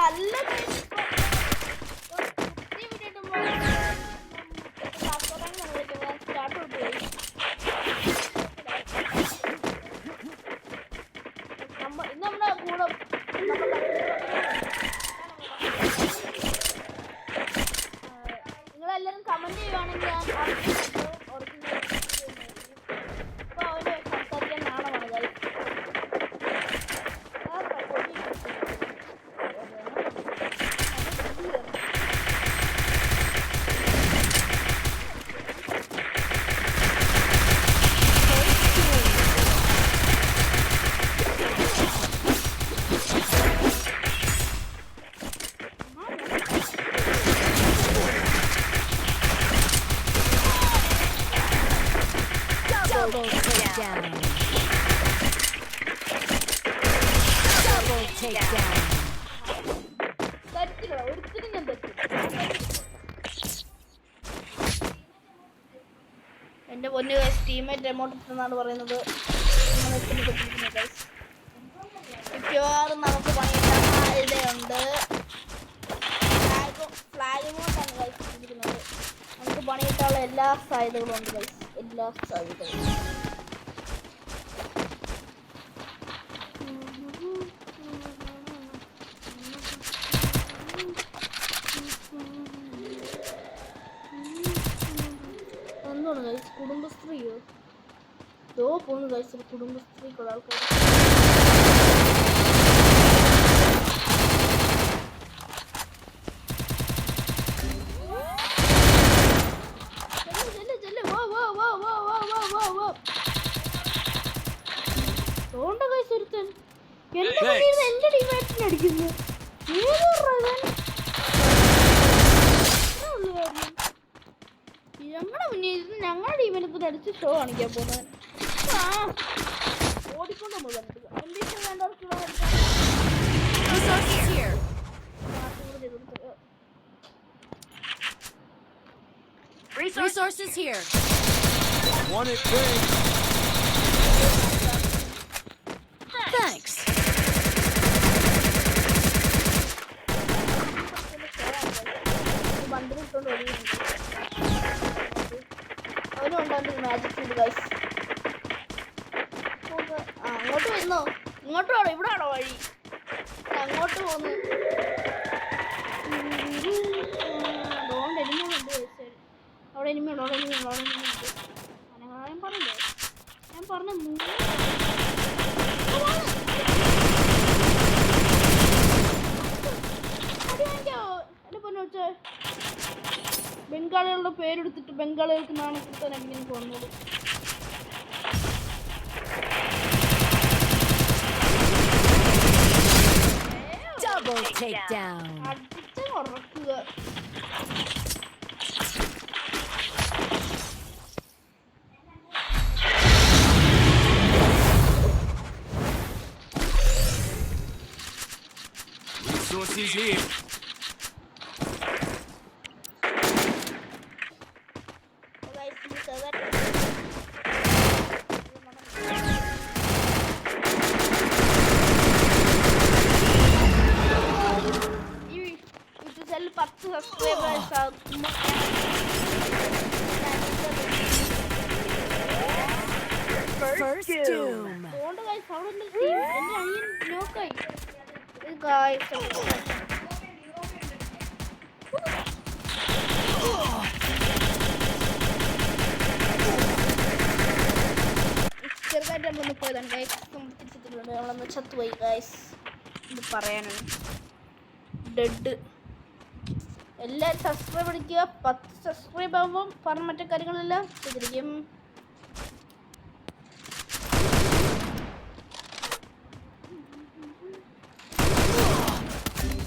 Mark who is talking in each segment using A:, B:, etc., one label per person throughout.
A: നല്ല നമ്മുടെ കൂടെ നിങ്ങളെല്ലാവരും കമന്റ് ചെയ്യുവാണെങ്കിൽ ഞാൻ ഇപ്പോൾ അവന് സംസാരിക്കാൻ നാണമാണ് guys.
B: Double takedown. Double takedown.
A: എന്റെ പൊന്നു ഗൈസ് ടീമേറ്റ് റിമോട്ട് ഇട്ടെന്നാണ് പറയുന്നത്. മിക്കവാറും നമുക്ക് പണിയിട്ടാൻ സാധ്യതയുണ്ട്. ഫ്ലാഗ് മോട്ടാണ് ഗൈസ് ഇരിക്കുന്നത്. നമുക്ക് പണിയിട്ടാനുള്ള എല്ലാ സാധ്യതകളും ഉണ്ട് ഗൈസ്, എല്ലാ സാധ്യതകളും. എന്താണ് ഗൈസ് കുടുംബശ്രീയോ? ദോ പോകുന്നു ഗൈസ് ഒരു കുടുംബശ്രീക്കുള്ള ആൾക്കാർ. എന്റെ ടീമേറ്റിനെ അടിക്കുന്നു. ഞങ്ങളുടെ മുന്നിൽ ഞങ്ങളുടെ ടീമിനെ അടിച്ച് ഷോ കാണിക്കാൻ പോകുന്നത്. ഓടിക്കൊണ്ട് നമ്മൾ കണ്ടിട്ട് വേണ്ടവർക്കുള്ള
B: Resources here.
C: Want it big.
B: Thanks.
A: അവനുണ്ടാകുന്ന മാജിക് ഉണ്ട് ഗൈസ്. അങ്ങോട്ട് വരുന്നോ? ഇങ്ങോട്ട് വേണോ? ഇവിടെ ആണോ വഴി? അങ്ങോട്ട് പോന്നു. അവിടെ ഇനിമയുണ്ട്, അവിടെ ഇനിമയുണ്ട്, അവിടെ ഇനിമയുണ്ട്. ഞാൻ പറഞ്ഞില്ലേ, ഞാൻ പറഞ്ഞ എന്റെ പൊന്നു വെച്ചേ ബംഗാളികളുടെ പേരെടുത്തിട്ട് ബംഗാളികൾക്ക് നാണക്കെടുത്താനാണ് ഇങ്ങനെ പോകുന്നത്.
B: Double takedown.
A: അടിച്ച് ഉറക്കുക.
C: Resources here.
B: First doom.
A: ചെറുതായിട്ട് നമ്മളൊന്ന് പോയതാണ് ഗൈസ്. നമ്മളൊന്ന് ചത്തുപോയി ഗൈസ്. ഇത് പറയാനാണ് ഡെഡ്. എല്ലാവരും സബ്സ്ക്രൈബ് അടിക്കുക. 10 സബ്സ്ക്രൈബ് ആകുമ്പം പറഞ്ഞ മറ്റു കാര്യങ്ങളെല്ലാം ചെയ്തിരിക്കും.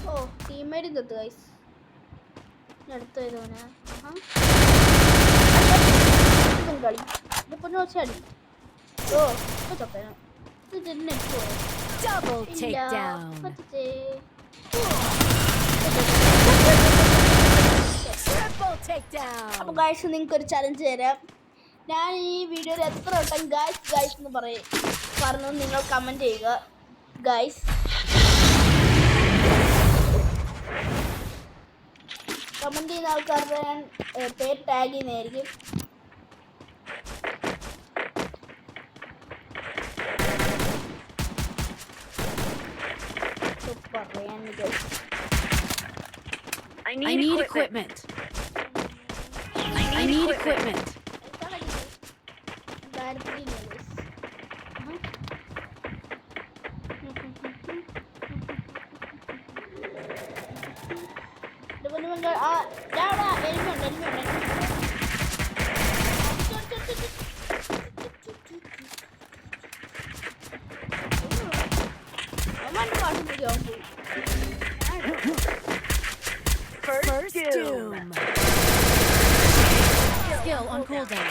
A: ഓ ടീമേറ്റും തത്ത് ഗൈസ്. അടുത്ത് വരുവനാ കളി ഇതിപ്പോ നോച്ചാടി. ഓ ഇപ്പൊ തൊട്ടേനോ ഇത് net
B: Double takedown. Triple takedown.
A: അപ്പോൾ ഗൈസ് നിങ്ങൾക്ക് ഒരു ചലഞ്ച് തരാം. ഞാൻ ഈ വീഡിയോയിൽ എത്ര വട്ടം ഗൈസ് ഗൈസ് എന്ന് പറഞ്ഞു നിങ്ങൾ കമൻറ്റ് ചെയ്യുക ഗൈസ്. കമന്റ് ചെയ്യുന്ന ആൾക്കാരുടെ ഞാൻ പേര് ടാഗ് ചെയ്യുന്നതായിരിക്കും.
B: I need equipment. I need equipment. First doom. Skill on cooldown.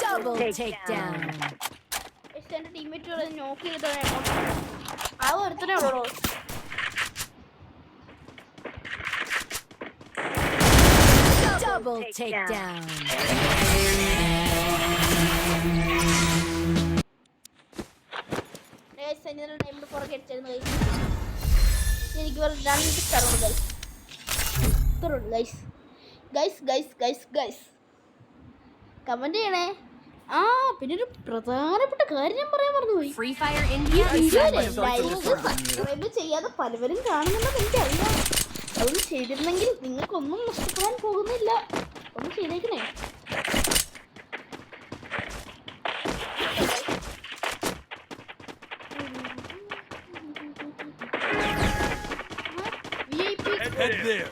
B: Double takedown.
A: എന്റെ ടീമേറ്റുകളെ നോക്കി ആ ഒരുത്തനെ ഉള്ളൂ.
B: Double takedown.
A: എനിക്ക് വെറും 2 സ്റ്റാറുണ്ട് ഗൈസ്. കമന്റ് ചെയ്യണേ. ആ പിന്നെ ഒരു പ്രധാനപ്പെട്ട കാര്യം ഞാൻ പറയാൻ മറന്നുപോയി.
B: Free Fire India is one of
A: subscribe ചെയ്യാതെ പലവരും കാണുന്നുണ്ടെന്ന് എനിക്കറിയാം. അതൊന്നും ചെയ്തിരുന്നെങ്കിൽ നിങ്ങൾക്കൊന്നും നഷ്ടപ്പെടാൻ പോകുന്നില്ല. ഒന്ന് ചെയ്തേക്കണേ.
C: Head there.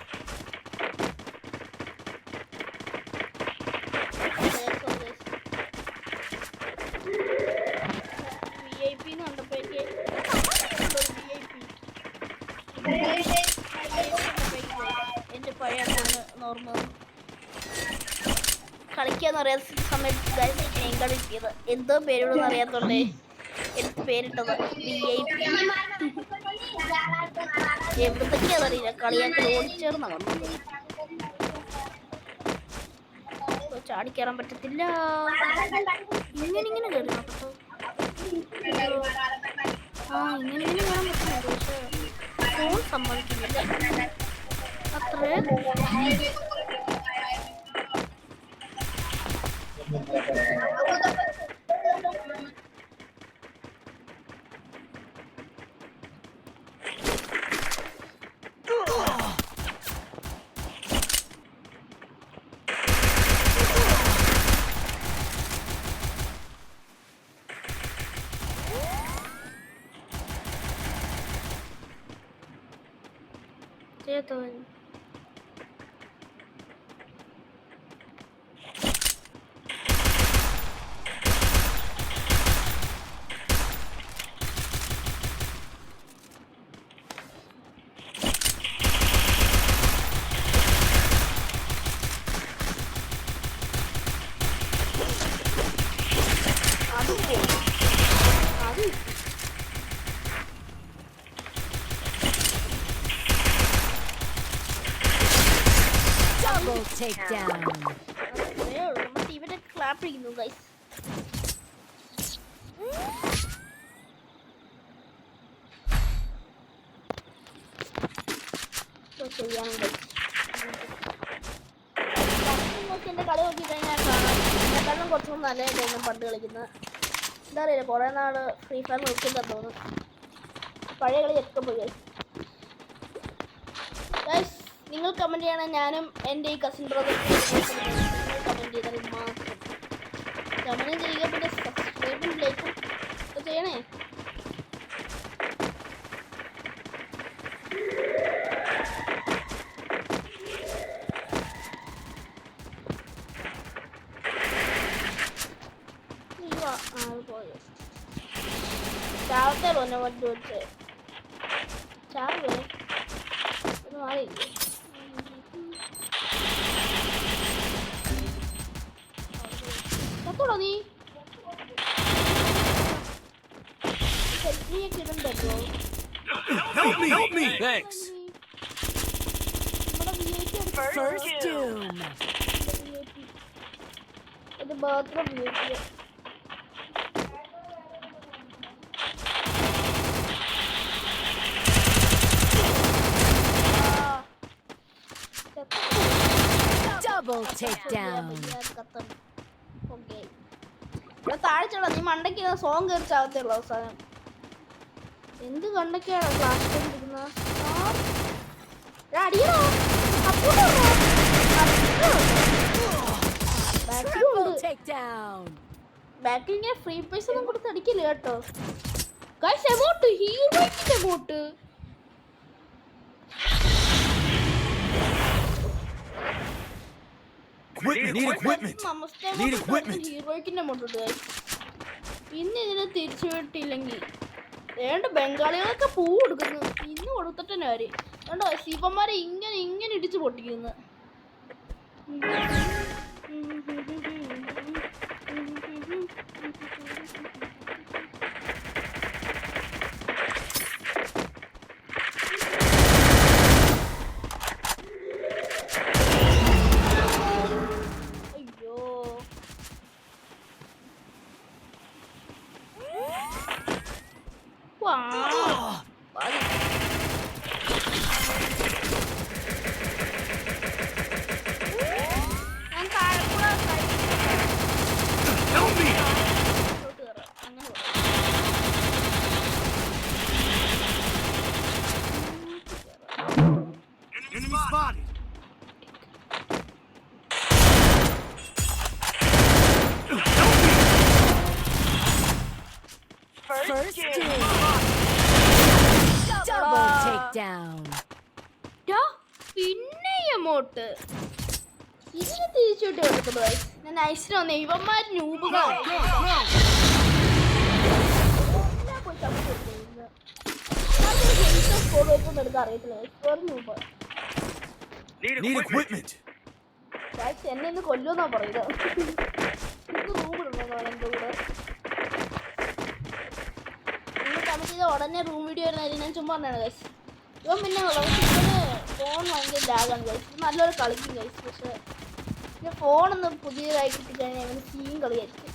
A: എന്റെ പഴയ നോർമൽ കളിക്കാന്ന് അറിയാത്ത സമയത്ത് ഗെയിം കളിക്കിയത് എന്തോ പേരോടൊന്നും അറിയാത്തോണ്ടേ എനിക്ക് പേരിട്ടത് VIP. എവിടത്തേക്കാന്നറിയില്ല, കളിയാക്കൽ ഓടിച്ചേർന്ന വന്നത്. ചാടിക്കയറാൻ പറ്റത്തില്ല. ഇങ്ങനെ കയറി നോക്കട്ടോ. ആ ഇങ്ങനെ കയറാൻ പറ്റുന്നുണ്ട്, പക്ഷെ ഫോൺ സമ്മതിക്കുന്നില്ല അത്രേ. Todo.
B: Double takedown.
A: Even clapping, you guys. So young, guys. എന്റെ കളി നോക്കി കഴിഞ്ഞാൽ കാണാം കുറച്ചും നല്ലതായിരുന്നു പണ്ട് കളിക്കുന്നത്. എന്താ അറിയില്ല, കുറെ നാള് ഫ്രീ ഫയർ നോക്കിയെന്ന് തോന്നുന്നു. പഴയ കളി ഒക്കെ പോയി ഗൈസ്. നിങ്ങൾ കമന്റ് ചെയ്യണം. ഞാനും എൻ്റെ ഈ കസിൻ ബ്രദർ കമന്റ് ചെയ്താൽ മാത്രം കമന്റ് ചെയ്യുക. പിന്നെ സബ്സ്ക്രൈബും ലൈക്കും ഒക്കെ ചെയ്യണേ. ചാവത്തെ പോലെ വണ്ടി വെച്ച് ചാവേ ഒരു മാറിയില്ലേ. കത്തോടോ നീ ഇടണ്ടോ?
C: Help me! Thanks.
B: First doom.
A: ഇത് മാത്രം VIP.
B: Double takedown.
A: ഓക്കെ ഇവിടെ താഴ്ചയുള്ള നീ മണ്ടയ്ക്ക് സോങ് കയറി ചാകത്തുള്ളൂ അവസാനം. എന്ത് കണ്ടൊക്കെയാണ് ക്ലാസ് കൊണ്ടിരിക്കുന്നത്? അടിയണോ
B: Triple takedown.
A: ബാക്കിൽ ഇങ്ങനെ ഫ്രീ പൈസ ഒന്നും കൊടുത്ത് അടിക്കില്ല കേട്ടോ. ഗൈസ് എമോട്ട് ഹീറോയ്ക്കിന്റെ എമോട്ട്. ഹീറോയ്ക്കിന്റെ എമോട്ട് ഗൈസ്. ഇന്ന് ഇതിനെ തിരിച്ചു വിട്ടില്ലെങ്കിൽ വേണ്ട ബംഗാളികളൊക്കെ പൂ കൊടുക്കുന്നു. ഇന്ന് കൊടുത്തിട്ട് തന്നെ കാര്യം വേണ്ടോ. ശിവന്മാരെ ഇങ്ങനെ ഇങ്ങനെ ഇടിച്ച് പൊട്ടിക്കുന്നു. അയ്യോ വാ ഞാൻ താഴെക്കൂടെ
C: Help me!
A: അങ്ങനെ
C: Enemy spotted.
B: First doom. Double takedown.
A: പിന്നെ എമോട്ട് ഇതിനെ തിരിച്ചുവിട്ട് കൊടുക്കുന്നു. ഞാൻ ഐസിന് വന്നേ ഇവന്മാര് നൂബുകളാണ്. അറിയത്തില്ല
C: Need equipment.
A: എന്നെ ഇന്ന് കൊല്ലുമെന്നാ പറയുന്നത്. ഇന്ന് റൂം ഇടണോ എൻ്റെ കൂടെ? നിങ്ങൾ കമന്റ് ചെയ്ത ഉടനെ റൂം വീഡിയോ വരുന്ന ഞാൻ ചുമ്മാ പറഞ്ഞാണ് ഗൈസ്. ഇവൻ പിന്നെ ഫോൺ ഭയങ്കര ലാഗാണ് ഗൈസ്. നല്ലൊരു കളിക്കും ഗൈസ്. പക്ഷെ പിന്നെ ഫോണൊന്ന് പുതിയതായി കിട്ടിക്കഴിഞ്ഞാൽ അവന് സീൻ കളിയായിരിക്കും.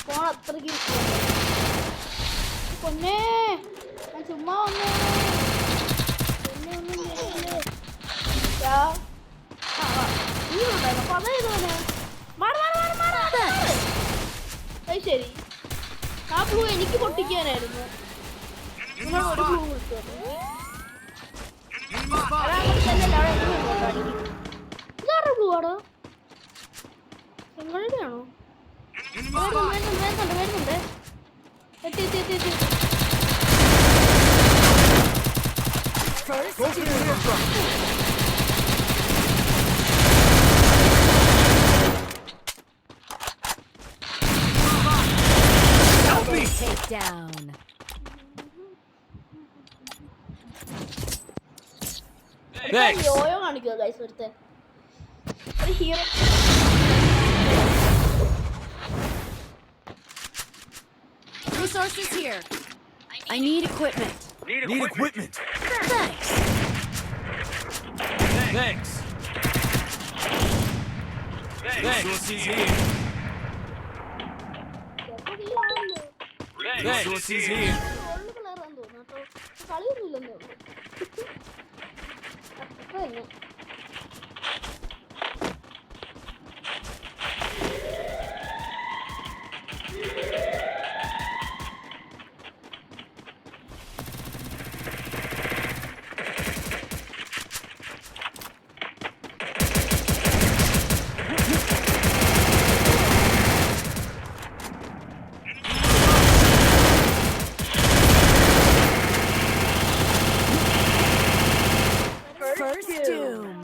A: ഫോൺ അത്രയ്ക്ക് പൊന്നേ ഞാൻ ചുമ്മാ വന്നേ എന്നെ ഒന്നും ചെയ്യല്ലേ. അപ്പൊ അതേതോനെ ശരി ആ ബ്ലൂ എനിക്ക് പൊട്ടിക്കാനായിരുന്നു. നിങ്ങൾ ഒരു ബ്ലൂ കൊടുത്തു ഇതാരുടെ ബ്ലൂ ആടോ? നിങ്ങളുടെ ആണോ? വരുന്നുണ്ട് എത്തി എത്തി എത്തി എത്തി.
B: Double takedown.
C: Thanks.
A: യോയോ കാണിക്കുക ഗൈസ് ഒരുത്തൻ ഒരു hero.
B: Resources here. I need equipment.
C: Need equipment.
B: Thanks.
C: Thanks. Resources here. Resources here.
A: കളിയൊന്നുമില്ലെന്നേ ഉള്ളൂ. അത്ര തന്നെ.
B: First doom.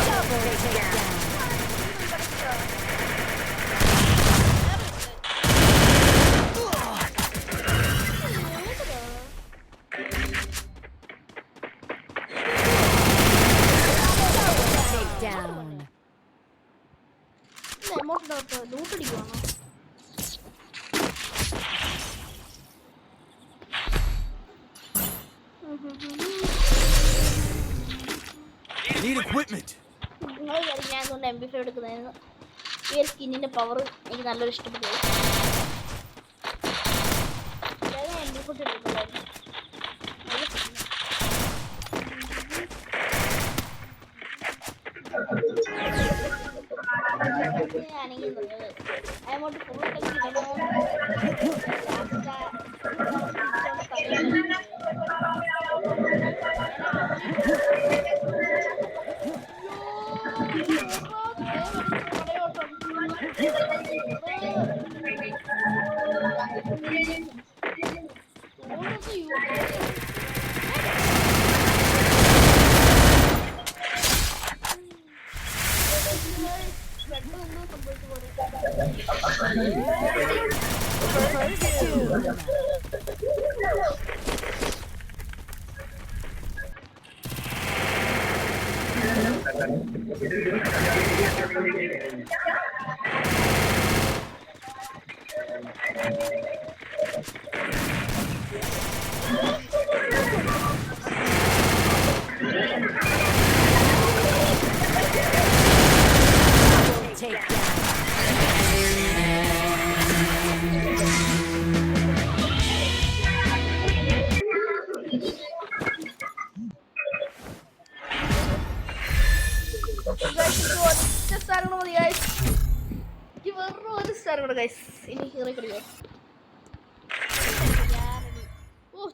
B: Double takedown. Takedown.
A: Amount ലൂട്ടടിക്കുവാണോ?
C: Need equipment.
A: നിങ്ങൾ ഞാൻ കൊണ്ട് MP5 എടുക്കുന്നതായിരുന്നു. ഈ ഒരു സ്കിന്നിന്റെ പവർ എനിക്ക് നല്ലൊരു ഇഷ്ടപ്പെട്ടു. സപ്പോർട്ട് ചെയ്തിട്ടുണ്ടായിരുന്നു. അങ്ങോട്ട് ഫുൾ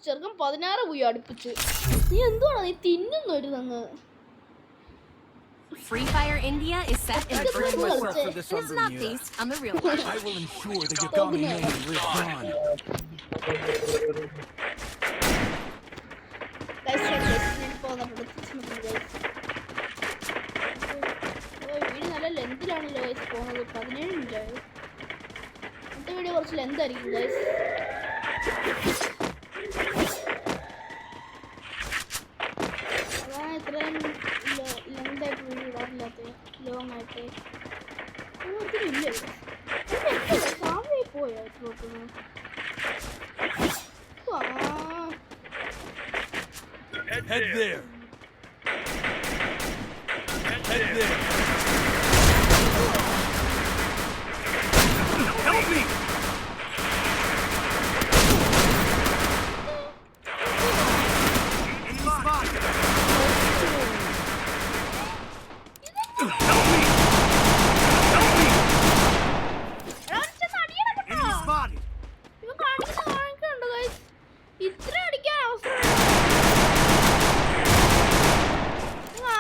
A: ചെറുക്കൻ 16 പോയി അടുപ്പിച്ച്. നീ എന്തുവാണ് നീ തിന്നുന്നു ഒരു തങ്ങ്?
B: Free Fire India is set in
C: I trained
B: virtual
C: myself
B: world.
C: for this
B: It's
C: over
B: not
C: here.
B: based on the real world.
C: I will ensure the Yagami name lives on.
A: Video നല്ല ലെന്തിലാണല്ലോ guys പോകുന്നത്. 17 minute ആയത്. ഇന്നത്തെ video കുറച്ച് ലെന്തായിരിക്കും guys. അതാണ് ഇത്രയും ലെന്തായിട്ട് video ഇടാറില്ലാത്ത, long ആയിട്ട് ഇല്ല. സമയം പോയോ നോക്കുന്നു.
C: Head there. Head there. Help me! Enemy spotted. Help me! Help me! Enemy spotted.
A: ഇത്ര അടിക്കാൻ അവസരം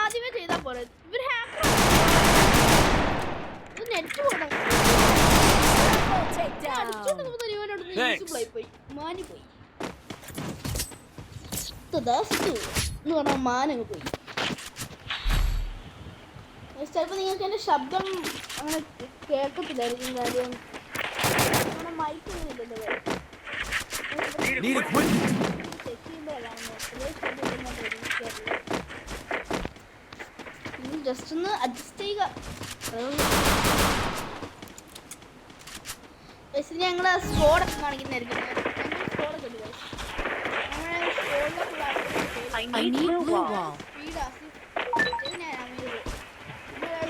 A: ആദ്യമേ ചെയ്താൽ പോലെ. ഇവർ നെറ്റ് പോകണം. പോയി മാനി പോയി എന്ന് പറഞ്ഞാൽ മാനങ്ങ് പോയി. ചിലപ്പോൾ നിങ്ങൾക്ക് എൻ്റെ ശബ്ദം അങ്ങനെ കേൾക്കത്തില്ലായിരിക്കും. കാര്യം നമ്മുടെ മൈക്ക് ഇല്ലല്ലോ.
C: Need equipment.
A: ചെക്ക് ചെയ്യുമ്പോഴാണ് നിങ്ങൾ ജസ്റ്റ് ഒന്ന് അഡ്ജസ്റ്റ് ചെയ്യുക. ഞങ്ങൾ സ്കോഡൊക്കെ കാണിക്കുന്നതായിരിക്കും. സ്കോഡൊക്കെ ഉണ്ട്. അങ്ങനെ
B: I need blue wall.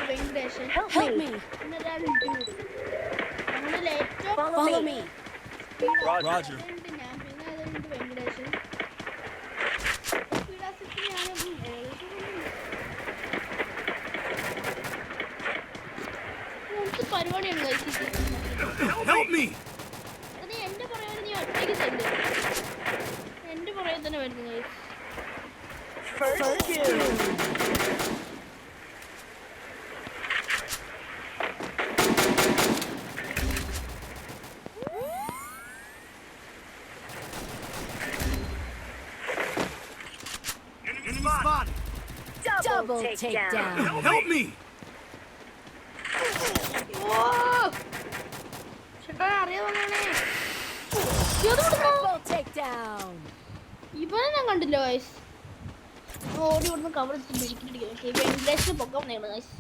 A: Venkatesan,
B: Help me.
A: പിന്നൊരാൾ ഡ്യൂഡ്. ഞങ്ങളുടെ ഏറ്റവും
B: Follow me.
C: Roger.
A: ഞാൻ പിന്നെ അതുകൊണ്ട് വെങ്കടേശൻ പരിപാടിയാണ് കഴിച്ചിട്ട്.
C: Help me!
A: അത് എന്റെ പുറകെ നീ ഒറ്റയ്ക്ക് തന്നെ എന്റെ പുറകെ തന്നെ വരുന്നു.
C: Enemy spotted.
B: Double takedown.
C: Help me!
A: ചേട്ടാ അറിയാവുന്നേ
B: Triple takedown.
A: ഇവനെ ഞാൻ കണ്ടില്ല ഗൈസ്. ഓടി ഇവിടുന്ന് കവർ എടുത്തിട്ട് വെന്റിലേഷൻ പൊക്കം നേടും ഗൈസ്.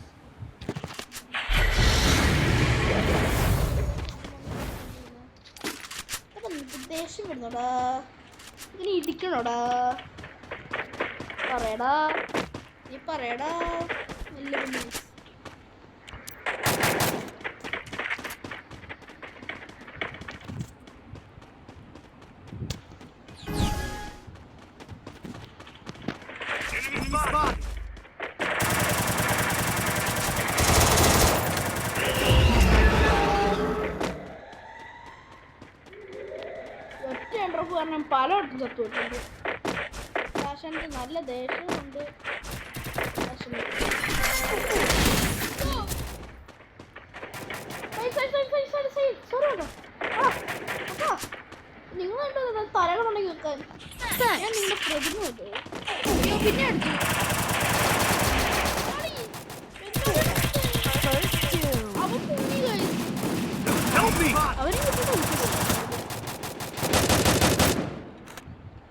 A: ദേഷ്യം വരുന്നോടാ, ഇങ്ങനെ ഇടിക്കണോടാ. പറയടാ, നീ പറയടാ. നല്ല
C: Enemy spotted.
A: ഒറ്റ എൻട്രപ്പ് കാരണം പലയിടത്തും ചത്തുവിട്ടുണ്ട്. ഫാഷൻ്റെ നല്ല ദേഷ്യമുണ്ട്. നിങ്ങളുണ്ടോ തലകളുണ്ടെങ്കിൽ വെക്കാൻ ഞാൻ നിങ്ങളുടെ പ്രതിമല്ലേ പിന്നെ അടിച്ചു. അവൻ കുഞ്ഞി കഴിച്ചു.
C: Help me.
A: അവരെ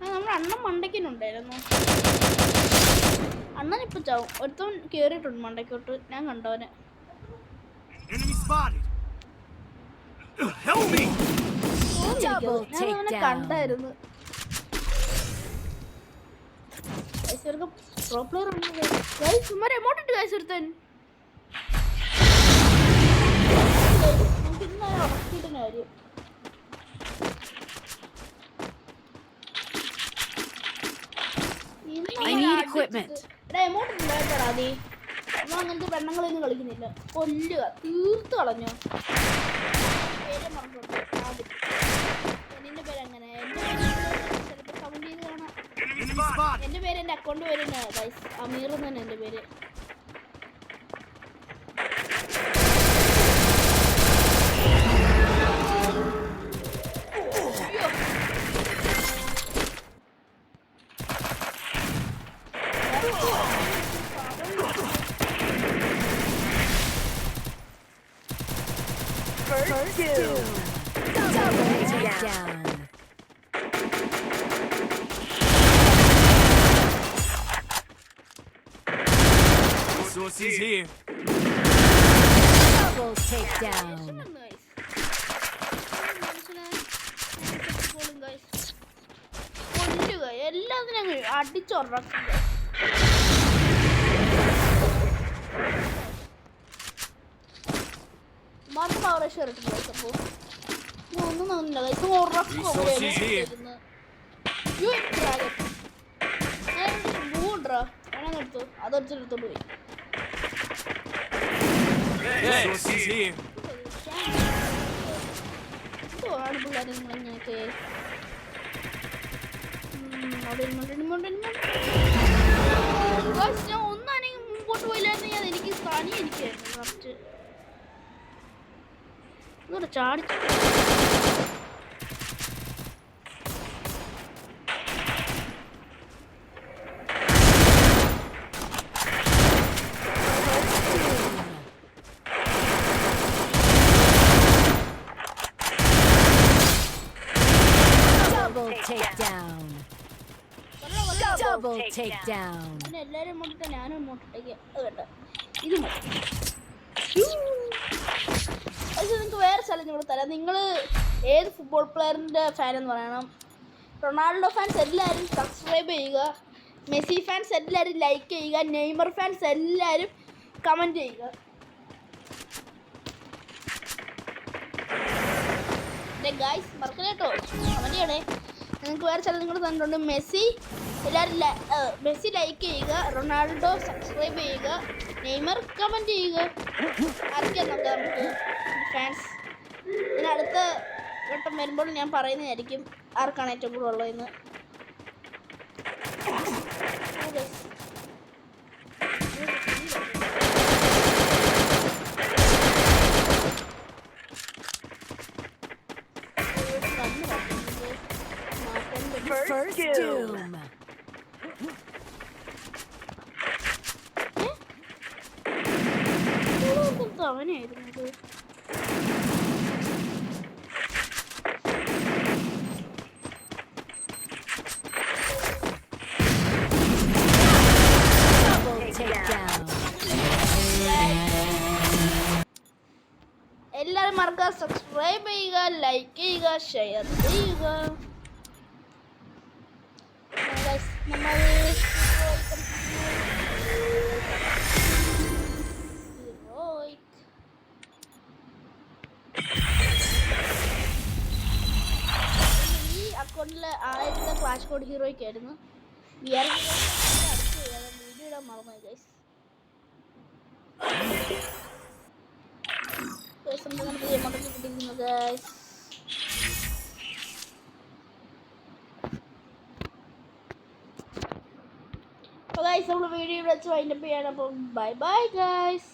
A: നമ്മുടെ അണ്ണൻ മണ്ടയ്ക്കുണ്ടായിരുന്നു. അണ്ണൻ ഇപ്പൊ ചാവും. ഒരുത്തവൻ കേറിയിട്ടുണ്ട് മണ്ടയ്ക്കോട്ട്. ഞാൻ കണ്ടവനെ.
C: Enemy spotted. Help me.
A: ഞാൻ അവനെ കണ്ടായിരുന്നു. പ്രോ പ്ലെയർ എമൗണ്ട് ഗൈസ് ഒരുത്തൻ നമുക്ക് ഇന്ന് ഉറക്കിയിട്ട് കാര്യം. എമൗണ്ട് ഉണ്ടായിട്ടാ നീ നമ്മൾ അങ്ങനത്തെ പെണ്ണുങ്ങളൊന്നും കളിക്കുന്നില്ല. കൊല്ലുക, തീർത്ത് കളഞ്ഞു. പേര് മറന്നുണ്ട്. നിന്റെ പേര് അങ്ങനെ ചിലപ്പോൾ കമന്റ് ചെയ്ത് കാണാം. എന്റെ പേര് എന്റെ അക്കൗണ്ട് പേര് ഗൈസ് അമീർ തന്നെ എന്റെ പേര്.
B: First two. Double takedown.
C: Resources here.
B: Double takedown.
A: കൊല്ലുക, എല്ലാത്തിനും അടിച്ചുറക്കുക. ഒന്നും അതെടുത്തെടുത്തോണ്ട് പോയി.
C: Resources here.
A: എന്തുവാണ് പിള്ളേരെ നിങ്ങളിങ്ങനെയൊക്കെ? ഞാൻ ഒന്നാണെങ്കിൽ മുമ്പോട്ട് പോയില്ലായിരുന്നെങ്കിൽ അതെനിക്ക് പണി എനിക്കായിരുന്നു ഫസ്റ്റ്. ഒന്നുകൂടെ ചാടിച്ചു.
B: Takedown. Double takedown.
A: പിന്നെ എല്ലാവരും മുട്ടിട്ട് ഞാനും മുട്ടിട്ടേക്ക് കേട്ടോ. ഇത് മതി. പക്ഷെ നിങ്ങൾക്ക് വേറെ ചലഞ്ച് കൂടെ തരാം. നിങ്ങൾ ഏത് ഫുട്ബോൾ പ്ലെയറിൻ്റെ ഫാൻ എന്ന് പറയണം. റൊണാൾഡോ ഫാൻസ് എല്ലാവരും സബ്സ്ക്രൈബ് ചെയ്യുക. മെസ്സി ഫാൻസ് എല്ലാവരും ലൈക്ക് ചെയ്യുക. നെയ്മർ ഫാൻസ് എല്ലാവരും കമൻറ്റ് ചെയ്യുക. ഗായ്സ് മറക്കണേ കേട്ടോ, കമൻറ്റ് ചെയ്യണേ. നിങ്ങൾക്ക് വേറെ ചില നിങ്ങൾ തന്നിട്ടുണ്ട്. മെസ്സി എല്ലാവരും മെസ്സി ലൈക്ക് ചെയ്യുക, റൊണാൾഡോ സബ്സ്ക്രൈബ് ചെയ്യുക, നെയ്മർ കമൻറ്റ് ചെയ്യുക. ആർക്കാണ് നമുക്ക് ഫാൻസ്. പിന്നെ അടുത്ത വട്ടം വരുമ്പോൾ ഞാൻ പറയുന്നതായിരിക്കും ആർക്കാണ് ഏറ്റവും കൂടുതൽ ഉള്ളതെന്ന്.
B: First doom.
A: അവനായിരുന്നു എല്ലാവരും മറക്കാതെ സബ്സ്ക്രൈബ് ചെയ്യുക, ലൈക്ക് ചെയ്യുക, ഷെയർ ചെയ്യുക. ഈ അക്കൗണ്ടിൽ ആദ്യത്തെ ക്ലാഷ് കോഡ് ഹീറോയ്ക്കായിരുന്നു. എമോജി ഇടാൻ മറന്നു ഗൈസ്. നമുക്ക് എമോജി കിട്ടിയിരിക്കുന്നു ഗൈസ്. അപ്പോൾ ഗൈസ് നമ്മൾ വീഡിയോ വെച്ച് വൈൻഡപ്പ് ചെയ്യണം. അപ്പോൾ ബൈ ബൈ ഗൈസ്.